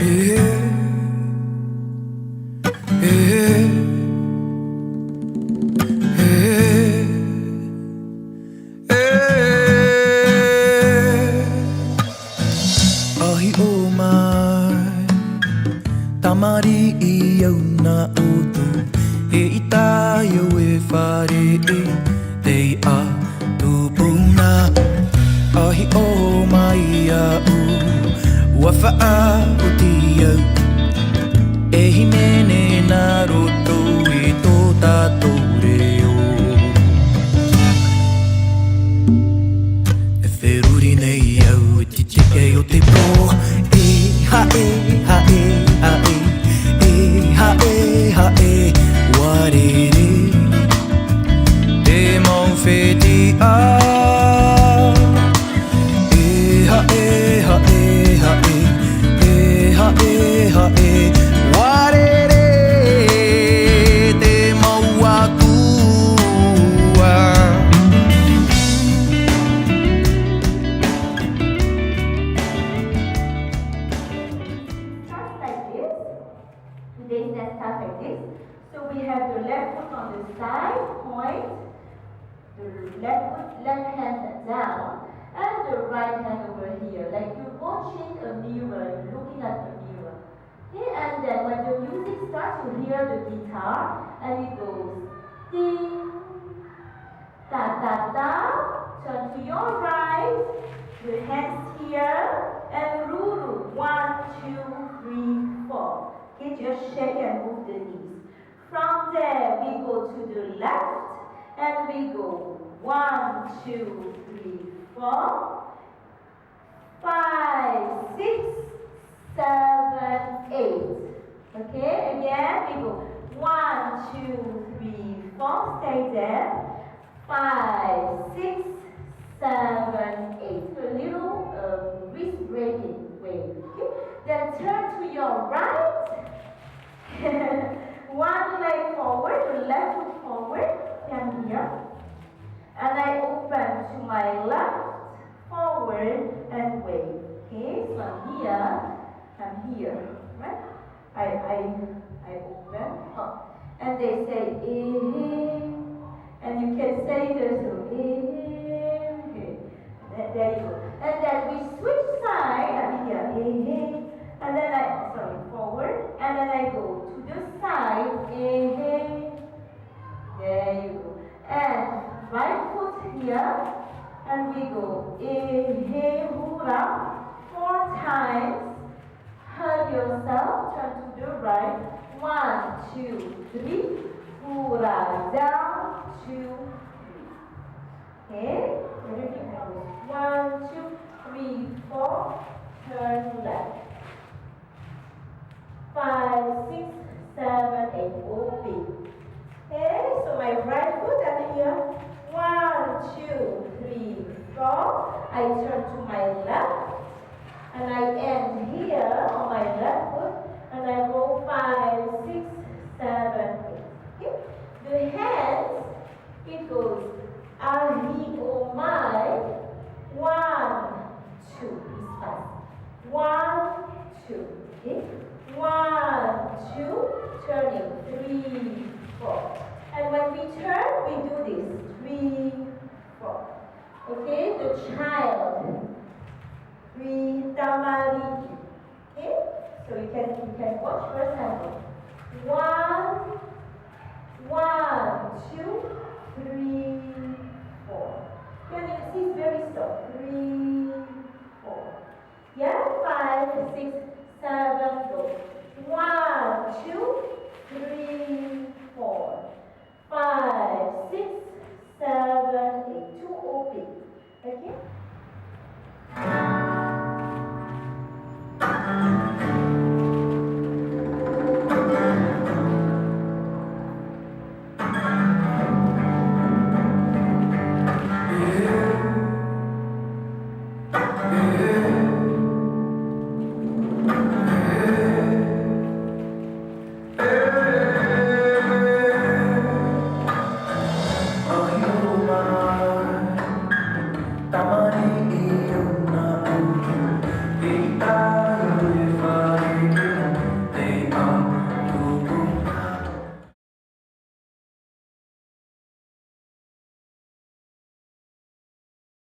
Ahi o mai tamari I au na oto e ita yo e whare e te a tupuna Ahi o mai a u ua wha o ti au e hinene na roto I tō tātou reo E wheruri nei au e titike o te pō e ha e ha e ha e e ha e ha e warere te mau wheti a e ha e ha e ha e e ha e ha e warere te mau akua Today's dance starts like this. So we have the left foot on the side, point, the left hand down, and the right hand over here. Like you're watching a mirror, you're looking at the mirror. Okay, and then when the music starts, you hear the guitar, and it goes ding, da da da. Turn to your right, your hands here, and ruru. 1, 2, 3, 4. Okay, just shake and move the knees. From there, we go to the left, and we go 1, 2, 3, 4, 5, 6, 7, 8. Okay, again, we go 1, 2, 3, 4, stay there. 5, 6, 7, 8. So a little wrist breaking wave. Okay? Then turn to your right. One leg forward, the left foot forward, and here. And I open to my left, forward, and wave. Okay, so I'm here, right? I open, up. And they say, eh, and you can say there's a eh, there you go. And then we switch side, I'm here, and then forward, and then I go to the side, there you go. And right foot here, and we go, hura, 4 times. Hug yourself, turn to the right, 1, 2, 3, hura, down, 2, 3. Okay, everything goes 1, 2, 3, 4, turn left. 5, 6, 7, 8, open. Okay, so my right foot up here. 1, 2, 3, 4. I turn to my left. And I end here on my left foot. And I go 5, 6, 7, 8. Okay? The hands, it goes ahi o mai. 1, 2. It's fast. 1, 2. Okay? 1, 2, turning, 3, 4. And when we turn, we do this, 3, 4. Okay, the child, 3, tamari. Okay, so you can watch first and 1, 2, 3, 4. Can you see it's very soft, 3, 4. Yeah, 5, 6, 7, go. 1, 2,